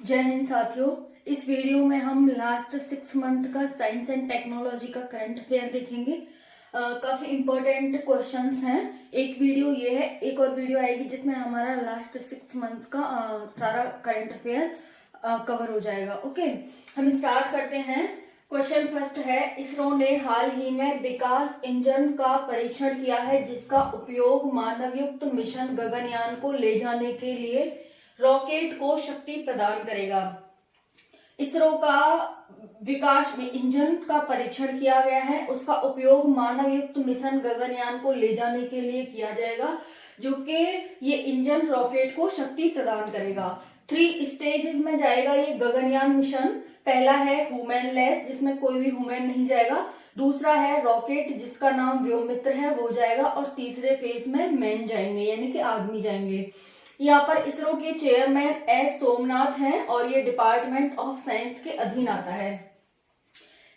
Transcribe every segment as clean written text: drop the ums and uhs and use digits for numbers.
जय हिंद साथियों। इस वीडियो में हम लास्ट 6 मंथ का साइंस एंड टेक्नोलॉजी का करंट अफेयर देखेंगे। काफी इंपॉर्टेंट क्वेश्चंस हैं। एक वीडियो ये है, एक और वीडियो आएगी जिसमें हमारा लास्ट 6 मंथ का सारा करंट अफेयर कवर हो जाएगा। ओके, हम स्टार्ट करते हैं। क्वेश्चन फर्स्ट है, इसरो ने हाल ही में विकास इंजन का परीक्षण किया है जिसका उपयोग मानवयुक्त मिशन गगनयान को ले जाने के लिए रॉकेट को शक्ति प्रदान करेगा। इसरो का विकास में इंजन का परीक्षण किया गया है, उसका उपयोग मानवयुक्त मिशन गगनयान को ले जाने के लिए किया जाएगा, जो कि ये इंजन रॉकेट को शक्ति प्रदान करेगा। 3 स्टेजेस में जाएगा ये गगनयान मिशन। पहला है ह्यूमनलेस, जिसमें कोई भी ह्यूमन नहीं जाएगा। दूसरा है रॉकेट जिसका नाम व्योममित्र है, वो जाएगा। और तीसरे फेज में मैन जाएंगे, यानी कि आदमी जाएंगे। यहाँ पर इसरो के चेयरमैन एस सोमनाथ हैं और ये डिपार्टमेंट ऑफ साइंस के अधीन आता है।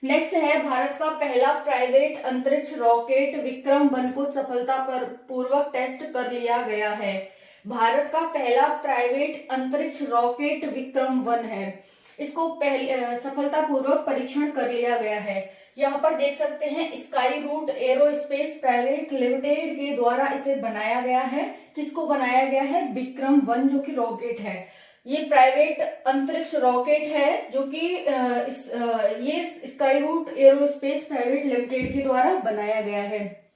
नेक्स्ट है, भारत का पहला प्राइवेट अंतरिक्ष रॉकेट विक्रम-1 को सफलतापूर्वक टेस्ट कर लिया गया है। भारत का पहला प्राइवेट अंतरिक्ष रॉकेट विक्रम-1 है, इसको सफलतापूर्वक परीक्षण कर लिया गया है। यहाँ पर देख सकते हैं, Skyroot Aerospace Private Limited के द्वारा इसे बनाया गया है। किसको बनाया गया है? विक्रम-1, जो कि रॉकेट है। ये प्राइवेट अंतरिक्ष रॉकेट है जो कि ये Skyroot Aerospace Private Limited के द्वारा बनाया गया है।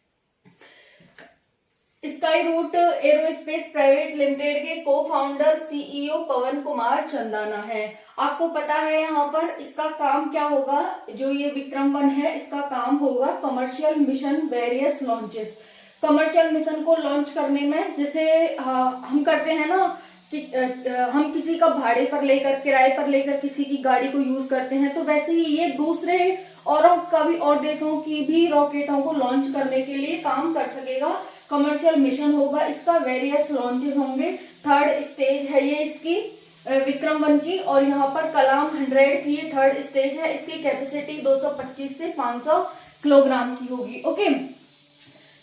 Skyroot Aerospace Private Limited के को फाउंडर सीईओ पवन कुमार चंदाना है। आपको पता है यहाँ पर इसका काम क्या होगा? जो ये विक्रम-1 है, इसका काम होगा commercial mission various launches. Commercial mission को लॉन्च करने में, जैसे हम करते हैं ना कि हम किसी का भाड़े पर लेकर, किराए पर लेकर किसी की गाड़ी को यूज करते हैं, तो वैसे ही ये दूसरे औरों का भी और देशों की भी रॉकेटों को लॉन्च करने के लिए काम कर सकेगा। कमर्शियल मिशन होगा इसका, वेरियस लॉन्चेस होंगे। 3rd स्टेज है ये इसकी विक्रम-1 की। और यहाँ पर कलाम 100 की ये 3rd स्टेज है। इसकी कैपेसिटी 225 से 500 किलोग्राम की होगी। ओके,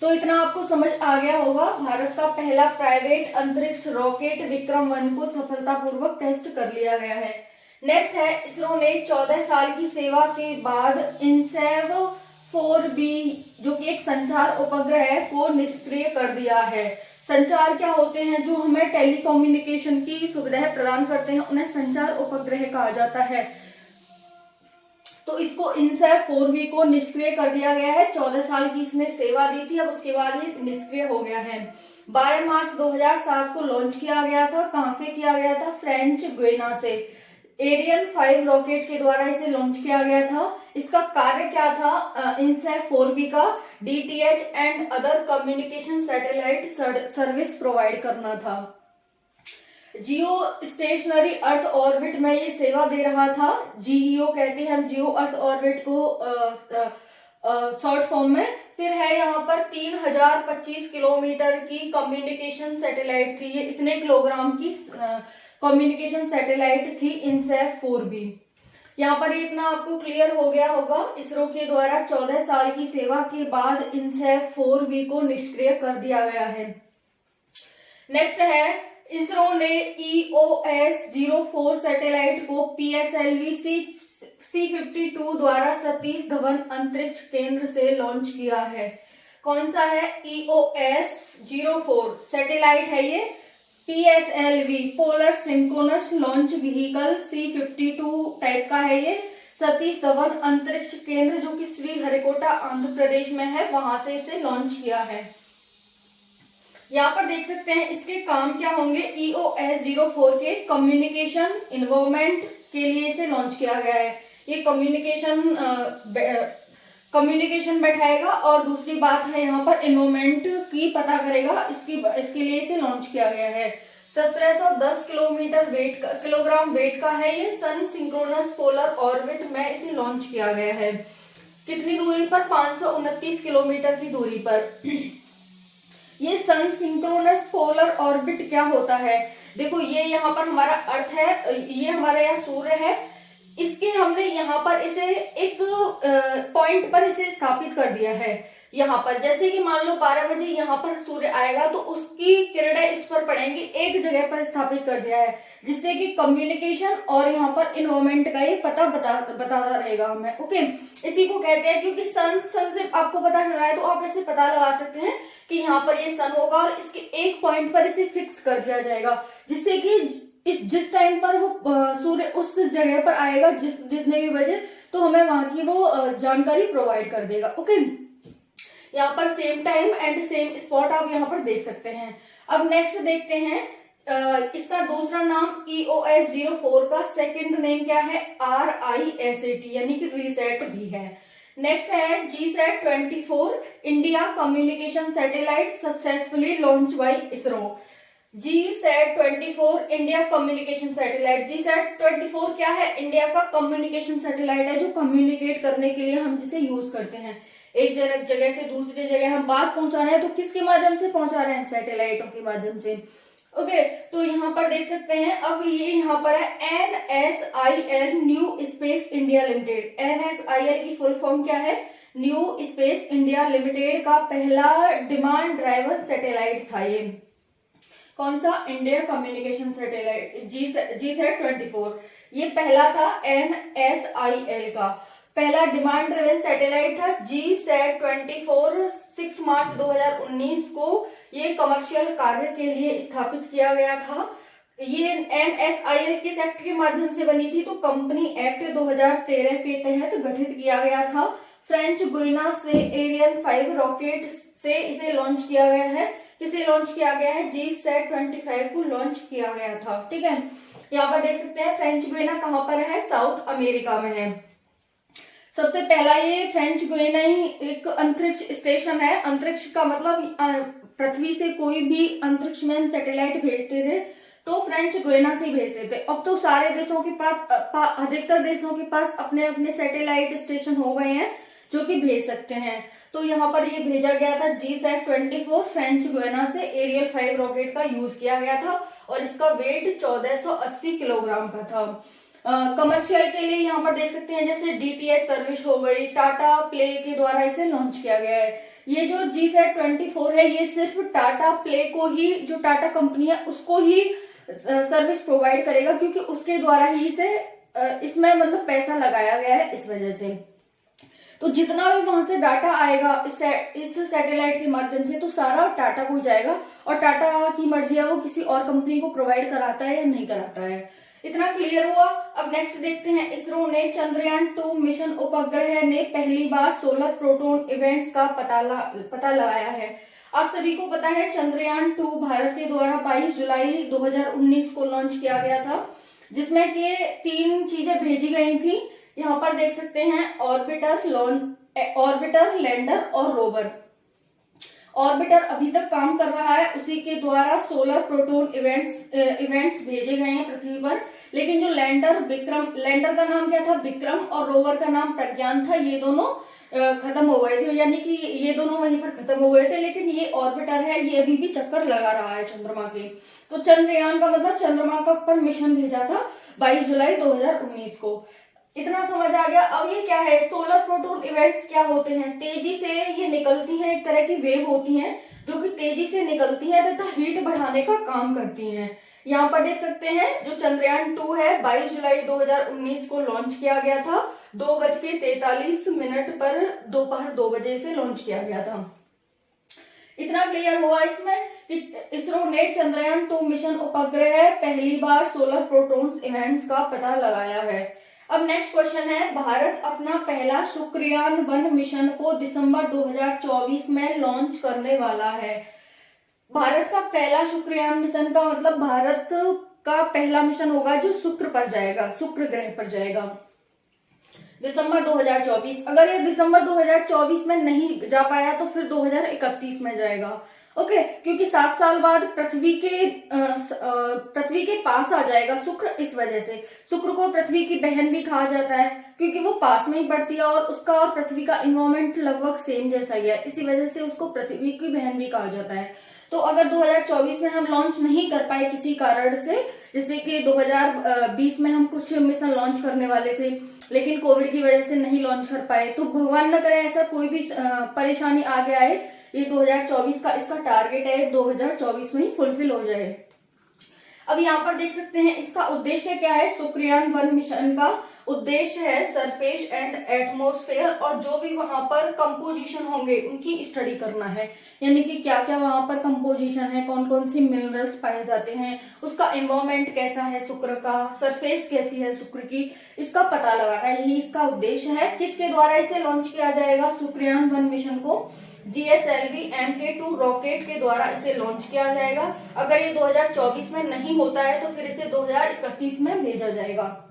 तो इतना आपको समझ आ गया होगा। भारत का पहला प्राइवेट अंतरिक्ष रॉकेट विक्रम-1 को सफलतापूर्वक टेस्ट कर लिया गया है। नेक्स्ट है, इसरो ने 14 साल की सेवा के बाद इनसैव 4B, जो कि एक संचार उपग्रह है, को निष्क्रिय कर दिया है। संचार क्या होते हैं? जो हमें टेलीकम्युनिकेशन की सुविधाएं प्रदान करते हैं, उन्हें संचार उपग्रह कहा जाता है। तो इसको इनसैव 4B को निष्क्रिय कर दिया गया है। 14 साल की इसने सेवा दी थी, अब उसके बाद ये निष्क्रिय हो गया है। 12 मार्च 2007 को लॉन्च किया गया था। कहां से किया गया था? फ्रेंच गुयाना से। एरियन 5 रॉकेट के द्वारा इसे लॉन्च किया गया था। इसका कार्य क्या था? इनसैव 4B का DTH and other communication satellite service provide करना था। जियो स्टेशनरी अर्थ ऑर्बिट में ये सेवा दे रहा था। GEO कहते हैं हम जियो अर्थ ऑर्बिट को शॉर्ट फॉर्म में। फिर है यहाँ पर 3025 किलोमीटर की कम्युनिकेशन सैटेलाइट थी। ये इतने किलोग्राम की कम्युनिकेशन सैटेलाइट थी इनसैव 4B। यहाँ पर इतना आपको क्लियर हो गया होगा। इसरो के द्वारा 14 साल की सेवा के बाद इनसैव 4B को निष्क्रिय कर दिया गया है। नेक्स्ट है, इसरो ने EOS-04 सैटेलाइट को PSLV C52 द्वारा सतीश धवन अंतरिक्ष केंद्र से लॉन्च किया है। कौन सा है? EOS-04 सैटेलाइट है ये। PSLV polar synchronous launch vehicle C52 type का है ये। सतीश धवन अंतरिक्ष केंद्र, जो कि श्रीहरिकोटा आंध्र प्रदेश में है, वहां से इसे लॉन्च किया है। यहाँ पर देख सकते हैं इसके काम क्या होंगे। EOS-04 के कम्युनिकेशन इन्वॉल्वमेंट के लिए इसे लॉन्च किया गया है। ये कम्युनिकेशन बैठाएगा और दूसरी बात है यहाँ पर इन्वॉल्वमेंट की पता करेगा, इसके लिए इसे लॉन्च किया गया है। 1710 किलोग्राम वेट का है ये। सन सिंक्रोनस पोलर ऑर्बिट में इसे लॉन्च किया गया है। कितनी दूरी पर? 529 किलोमीटर की दूरी पर। ये सन सिंक्रोनस पोलर ऑर्बिट क्या होता है? देखो, ये यहाँ पर हमारा अर्थ है, ये हमारा यहाँ सूर्य है। इसके हमने यहाँ पर इसे एक पॉइंट पर इसे स्थापित कर दिया है। यहाँ पर जैसे कि मान लो 12 बजे यहाँ पर सूर्य आएगा तो उसकी किरणें इस पर पड़ेंगी, एक जगह पर स्थापित कर दिया है, जिससे कि कम्युनिकेशन और यहाँ पर इन्वायरमेंट का ये पता बताता रहेगा हमें। ओके, इसी को कहते हैं, क्योंकि सन से आपको पता चल रहा है तो आप ऐसे पता लगा सकते हैं कि यहाँ पर ये सन होगा और इसके एक पॉइंट पर इसे फिक्स कर दिया जाएगा, जिससे कि जिस टाइम पर वो सूर्य उस जगह पर आएगा जितने भी बजे, तो हमें वहां की वो जानकारी प्रोवाइड कर देगा। ओके, यहाँ पर same time and same spot आप यहाँ पर देख सकते हैं। अब नेक्स्ट देखते हैं, इसका दूसरा नाम EOS 04 का सेकंड नेम क्या है, RISAT यानी कि रीसेट भी है। नेक्स्ट है GSAT 24 India communication satellite successfully launch by ISRO. GSAT 24 India communication satellite. GSAT 24 क्या है, इंडिया का कम्युनिकेशन सैटेलाइट है, जो कम्युनिकेट करने के लिए हम जिसे यूज करते हैं। एक जगह से दूसरी जगह हम बात पहुंचा रहे हैं तो किसके माध्यम से पहुंचा रहे हैं, सैटेलाइटों के माध्यम से। ओके, तो यहाँ पर देख सकते हैं, अब ये यहाँ पर है NSIL new space India limited. NSIL की फुल फॉर्म क्या है, न्यू स्पेस इंडिया लिमिटेड का पहला डिमांड ड्राइवर सैटेलाइट था ये। कौन सा, इंडिया कम्युनिकेशन सैटेलाइट GSAT 24, ये पहला था NSIL का पहला डिमांड ड्रिवन सैटेलाइट था। GSAT 24 6 मार्च 2019 को ये कमर्शियल कार्य के लिए स्थापित किया गया था। ये NSIL किस एक्ट के माध्यम से बनी थी, तो कंपनी एक्ट 2013 के तहत गठित किया गया था। फ्रेंच गुइना से एरियन 5 रॉकेट से इसे लॉन्च किया गया है। किसे लॉन्च किया गया है, GSAT 25 को लॉन्च किया गया था। ठीक है, यहाँ पर देख सकते हैं फ्रेंच गुइना कहाँ पर है, साउथ अमेरिका में है। सबसे पहला ये फ्रेंच गुइना ही एक अंतरिक्ष स्टेशन है। अंतरिक्ष का मतलब पृथ्वी से कोई भी अंतरिक्ष में सैटेलाइट भेजते थे तो फ्रेंच गुइना से ही भेजते थे। अब तो सारे देशों के पास अधिकतर देशों के पास अपने अपने सैटेलाइट स्टेशन हो गए हैं जो कि भेज सकते हैं। तो यहाँ पर ये भेजा गया था GSAT 24 फ्रेंच गुइना से एरियल 5 रॉकेट का यूज किया गया था और इसका वेट 1480 किलोग्राम का था। कमर्शियल के लिए यहाँ पर देख सकते हैं जैसे DTH सर्विस हो गई, टाटा प्ले के द्वारा इसे लॉन्च किया गया है। ये जो GSAT 24 है ये सिर्फ टाटा प्ले को ही, जो टाटा कंपनी है उसको ही सर्विस प्रोवाइड करेगा, क्योंकि उसके द्वारा ही इसे इसमें मतलब पैसा लगाया गया है इस वजह से। तो जितना भी वहां से डाटा आएगा इस सैटेलाइट के माध्यम से तो सारा टाटा को जाएगा और टाटा की मर्जी है वो किसी और कंपनी को प्रोवाइड कराता है या नहीं कराता है। इतना क्लियर हुआ। अब नेक्स्ट देखते हैं, इसरो ने चंद्रयान 2 मिशन उपग्रह ने पहली बार सोलर प्रोटॉन इवेंट्स का पता लगाया है। आप सभी को पता है चंद्रयान 2 भारत के द्वारा 22 जुलाई 2019 को लॉन्च किया गया था, जिसमें कि 3 चीजें भेजी गई थी। यहाँ पर देख सकते हैं ऑर्बिटर, लैंडर और रोवर। ऑर्बिटर अभी तक काम कर रहा है, उसी के द्वारा सोलर प्रोटॉन इवेंट्स भेजे गए हैं पृथ्वी पर। लेकिन जो लैंडर का नाम क्या था, विक्रम, और रोवर का नाम प्रज्ञान था। ये दोनों खत्म हो गए थे, यानी कि ये दोनों वहीं पर खत्म हो गए थे। लेकिन ये ऑर्बिटर है, ये अभी भी चक्कर लगा रहा है चंद्रमा के। तो चंद्रयान का मतलब चंद्रमा का पर मिशन भेजा था 22 जुलाई 2019 को। इतना समझ आ गया। अब ये क्या है, सोलर प्रोटॉन इवेंट्स क्या होते हैं, तेजी से ये निकलती हैं, एक तरह की वेव होती हैं जो कि तेजी से निकलती हैं तथा हीट बढ़ाने का काम करती हैं। यहाँ पर देख सकते हैं जो चंद्रयान 2 है 22 जुलाई 2019 को लॉन्च किया गया था। 2:43 पर दोपहर 2 बजे से लॉन्च किया गया था। इतना क्लियर हुआ इसमें कि इसरो ने चंद्रयान 2 मिशन उपग्रह पहली बार सोलर प्रोटॉन्स इवेंट्स का पता लगाया है। अब नेक्स्ट क्वेश्चन है, भारत अपना पहला शुक्रयान 1 मिशन को दिसंबर 2024 में लॉन्च करने वाला है। भारत का पहला शुक्रयान मिशन का मतलब भारत का पहला मिशन होगा जो शुक्र पर जाएगा, शुक्र ग्रह पर जाएगा दिसंबर 2024। अगर ये दिसंबर 2024 में नहीं जा पाया तो फिर 2031 में जाएगा। ओके, क्योंकि 7 साल बाद पृथ्वी के पास आ जाएगा शुक्र। इस वजह से शुक्र को पृथ्वी की बहन भी कहा जाता है, क्योंकि वो पास में ही पड़ती है और उसका और पृथ्वी का इन्वायरमेंट लगभग सेम जैसा ही है। इसी वजह से उसको पृथ्वी की बहन भी कहा जाता है। तो अगर 2024 में हम लॉन्च नहीं कर पाए किसी कारण से, जैसे कि 2020 में हम कुछ मिशन लॉन्च करने वाले थे लेकिन कोविड की वजह से नहीं लॉन्च कर पाए, तो भगवान न करे ऐसा कोई भी परेशानी आगे आए, ये 2024 का इसका टारगेट है 2024 में ही फुलफिल हो जाए। अब यहाँ पर देख सकते हैं इसका उद्देश्य क्या है। शुक्रयान 1 मिशन का उद्देश्य है सरफेस एंड एटमॉस्फेयर, और जो भी वहां पर कंपोजिशन होंगे उनकी स्टडी करना है, यानी कि क्या क्या वहां पर कंपोजिशन है, कौन कौन सी मिनरल्स पाए जाते हैं, उसका एनवायरमेंट कैसा है शुक्र का, सरफेस कैसी है शुक्र की, इसका पता लगाना है। यही इसका उद्देश्य है। किसके द्वारा इसे लॉन्च किया जाएगा? शुक्रयान 1 मिशन को GSLV Mk2 रॉकेट के द्वारा इसे लॉन्च किया जाएगा। अगर ये 2024 में नहीं होता है तो फिर इसे 2031 में भेजा जाएगा।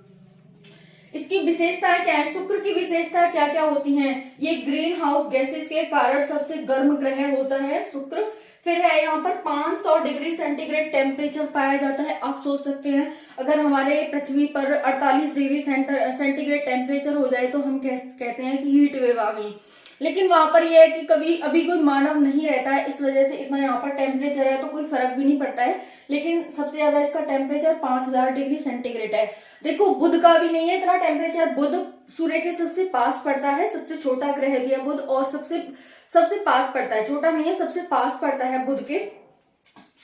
इसकी विशेषताएं क्या है? शुक्र की विशेषताएं क्या क्या होती हैं? ये ग्रीन हाउस गैसेस के कारण सबसे गर्म ग्रह होता है शुक्र। फिर है यहाँ पर 500 डिग्री सेंटीग्रेड टेम्परेचर पाया जाता है। आप सोच सकते हैं अगर हमारे पृथ्वी पर 48 डिग्री सेंटीग्रेड टेम्परेचर हो जाए तो हम कहते हैं कि हीट वेव आ गई, लेकिन वहां पर यह है कि कभी अभी कोई मानव नहीं रहता है, इस वजह से इतना यहाँ पर टेम्परेचर है तो कोई फर्क भी नहीं पड़ता है। लेकिन सबसे ज्यादा इसका टेम्परेचर 5000 डिग्री सेंटीग्रेड है। देखो बुध का भी नहीं है इतना टेम्परेचर। बुध सूर्य के सबसे पास पड़ता है, सबसे छोटा ग्रह भी है बुध, और सबसे पास पड़ता है, छोटा नहीं है, सबसे पास पड़ता है बुध के।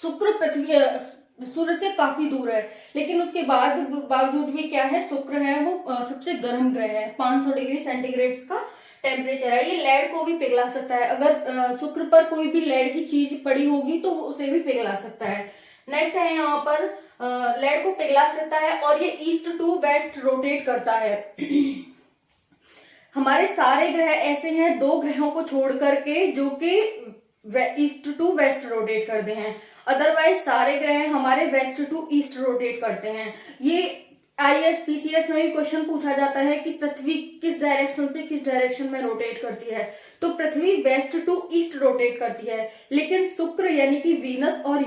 शुक्र पृथ्वी सूर्य से काफी दूर है, लेकिन उसके बावजूद भी क्या है, शुक्र है वो सबसे गर्म ग्रह है। 500 डिग्री सेंटीग्रेड का टेम्परेचर है। ये लेड को भी पिघला सकता है। अगर शुक्र पर कोई भी लेड की चीज पड़ी होगी तो उसे भी पिघला सकता है। नेक्स्ट है यहाँ पर लेड को पिघला सकता है, और ये ईस्ट टू वेस्ट रोटेट करता है। हमारे सारे ग्रह ऐसे हैं 2 ग्रहों को छोड़ करके जो कि ईस्ट टू वेस्ट रोटेट करते हैं, अदरवाइज सारे ग्रह हमारे वेस्ट टू ईस्ट रोटेट करते हैं। ये ISPCS में भी क्वेश्चन पूछा जाता है कि पृथ्वी किस डायरेक्शन से किस डायरेक्शन में रोटेट करती है, तो पृथ्वी वेस्ट टू ईस्ट रोटेट करती है। लेकिन शुक्र यानी कि वीनस और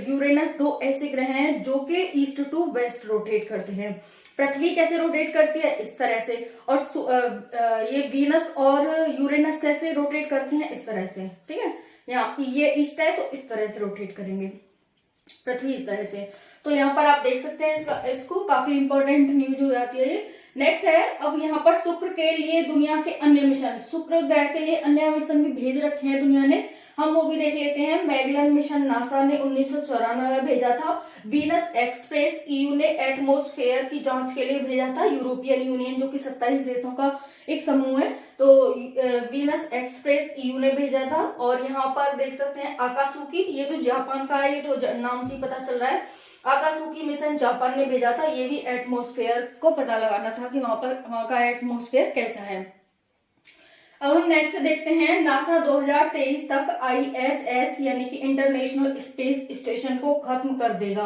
यूरेनस 2 ऐसे ग्रह हैं जो कि ईस्ट टू वेस्ट रोटेट करते हैं। पृथ्वी कैसे रोटेट करती है? इस तरह से। और ये वीनस और यूरेनस कैसे रोटेट करते हैं? इस तरह से। ठीक है, यहाँ ये ईस्ट है तो इस तरह से रोटेट करेंगे, पृथ्वी इस तरह से। तो यहाँ पर आप देख सकते हैं इसको काफी इंपॉर्टेंट न्यूज हो जाती है ये। नेक्स्ट है, अब यहाँ पर शुक्र के लिए दुनिया के अन्य मिशन, शुक्र ग्रह के लिए अन्य मिशन भी भेज रखे हैं दुनिया ने, हम वो भी देख लेते हैं। मैगलन मिशन नासा ने 1994 में भेजा था। वीनस एक्सप्रेस EU ने एटमॉस्फेयर की जांच के लिए भेजा था। यूरोपियन यूनियन जो कि 27 देशों का एक समूह है, तो वीनस एक्सप्रेस EU ने भेजा था। और यहाँ पर देख सकते हैं आकाशुकी, ये तो जापान का है, ये तो नाम से ही पता चल रहा है। आकाशुकी मिशन जापान ने भेजा था। ये भी एटमॉस्फेयर को पता लगाना था कि वहां का एटमॉस्फेयर कैसा है। अब हम नेक्स्ट देखते हैं, नासा 2023 तक ISS यानी कि इंटरनेशनल स्पेस स्टेशन को खत्म कर देगा।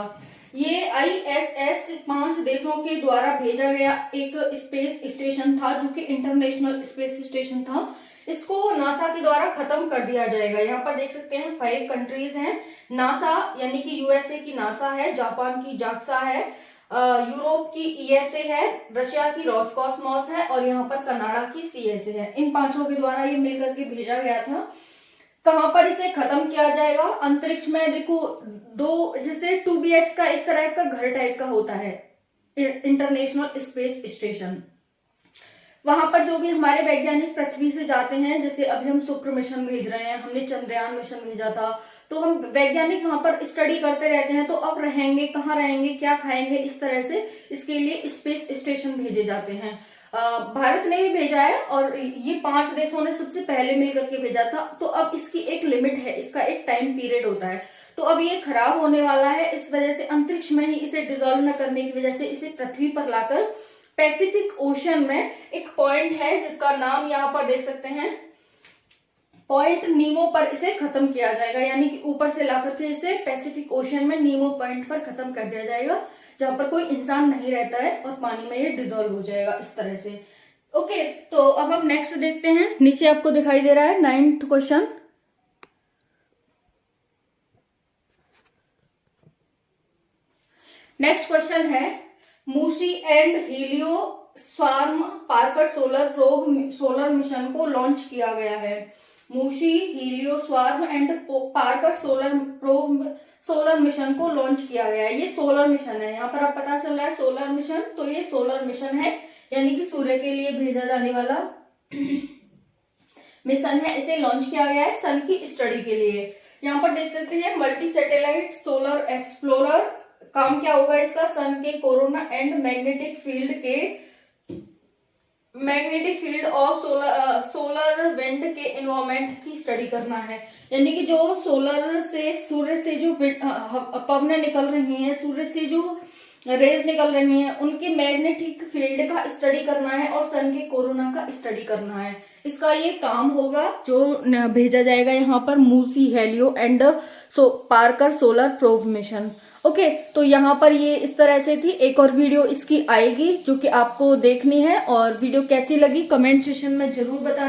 ये ISS 5 देशों के द्वारा भेजा गया एक स्पेस स्टेशन था जो कि इंटरनेशनल स्पेस स्टेशन था। इसको नासा के द्वारा खत्म कर दिया जाएगा। यहाँ पर देख सकते हैं 5 कंट्रीज हैं। नासा यानी कि USA की नासा है, जापान की जाक्सा है, यूरोप की ESA है, रशिया की रोसकॉस्मोस है, और यहाँ पर कनाडा की CSA है। इन 5 के द्वारा ये मिलकर के भेजा गया था। कहां पर इसे खत्म किया जाएगा? अंतरिक्ष में। देखो 2 जैसे 2 BH का एक तरह का घर टाइप का होता है इंटरनेशनल स्पेस स्टेशन। वहां पर जो भी हमारे वैज्ञानिक पृथ्वी से जाते हैं, जैसे अभी हम शुक्र मिशन भेज रहे हैं, हमने चंद्रयान मिशन भेजा था, तो हम वैज्ञानिक वहां पर स्टडी करते रहते हैं। तो अब रहेंगे कहाँ, रहेंगे क्या खाएंगे, इस तरह से इसके लिए स्पेस स्टेशन भेजे जाते हैं। भारत ने भी भेजा है और ये 5 देशों ने सबसे पहले मिलकर के भेजा था। तो अब इसकी एक लिमिट है, इसका एक टाइम पीरियड होता है। तो अब ये खराब होने वाला है, इस वजह से अंतरिक्ष में ही इसे डिजोल्व न करने की वजह से इसे पृथ्वी पर लाकर पैसिफिक ओशन में एक पॉइंट है जिसका नाम यहाँ पर देख सकते हैं, पॉइंट नीमो पर इसे खत्म किया जाएगा। यानी कि ऊपर से लाकर के इसे पैसिफिक ओशन में नीमो पॉइंट पर खत्म कर दिया जाएगा, जहां पर कोई इंसान नहीं रहता है, और पानी में ये डिजोल्व हो जाएगा इस तरह से। ओके, तो अब हम नेक्स्ट देखते हैं। नीचे आपको दिखाई दे रहा है 9th क्वेश्चन। नेक्स्ट क्वेश्चन है, Muse and Helio swarm Parker solar probe solar mission को लॉन्च किया गया है। Muse Helioswarm and Parker solar mission को लॉन्च किया गया है। ये सोलर मिशन है, यहाँ पर अब पता चल रहा है सोलर मिशन, तो ये सोलर मिशन है, यानी कि सूर्य के लिए भेजा जाने वाला मिशन है। इसे लॉन्च किया गया है सन की स्टडी के लिए। यहाँ पर देख सकते हैं मल्टी सैटेलाइट सोलर एक्सप्लोरर। काम क्या होगा इसका, सन के corona and magnetic field of solar wind के एनवायरमेंट की स्टडी करना है। यानी कि जो सूर्य से जो पवनें निकल रही हैं, सूर्य से जो रेज निकल रही हैं, उनके मैग्नेटिक फील्ड का स्टडी करना है और सन के कोरोना का स्टडी करना है। इसका ये काम होगा जो भेजा जाएगा यहाँ पर Musi Helio and Parker solar probe mission. Okay, तो यहाँ पर ये इस तरह से थी। एक और वीडियो इसकी आएगी जो कि आपको देखनी है, और वीडियो कैसी लगी कमेंट सेशन में जरूर बताना।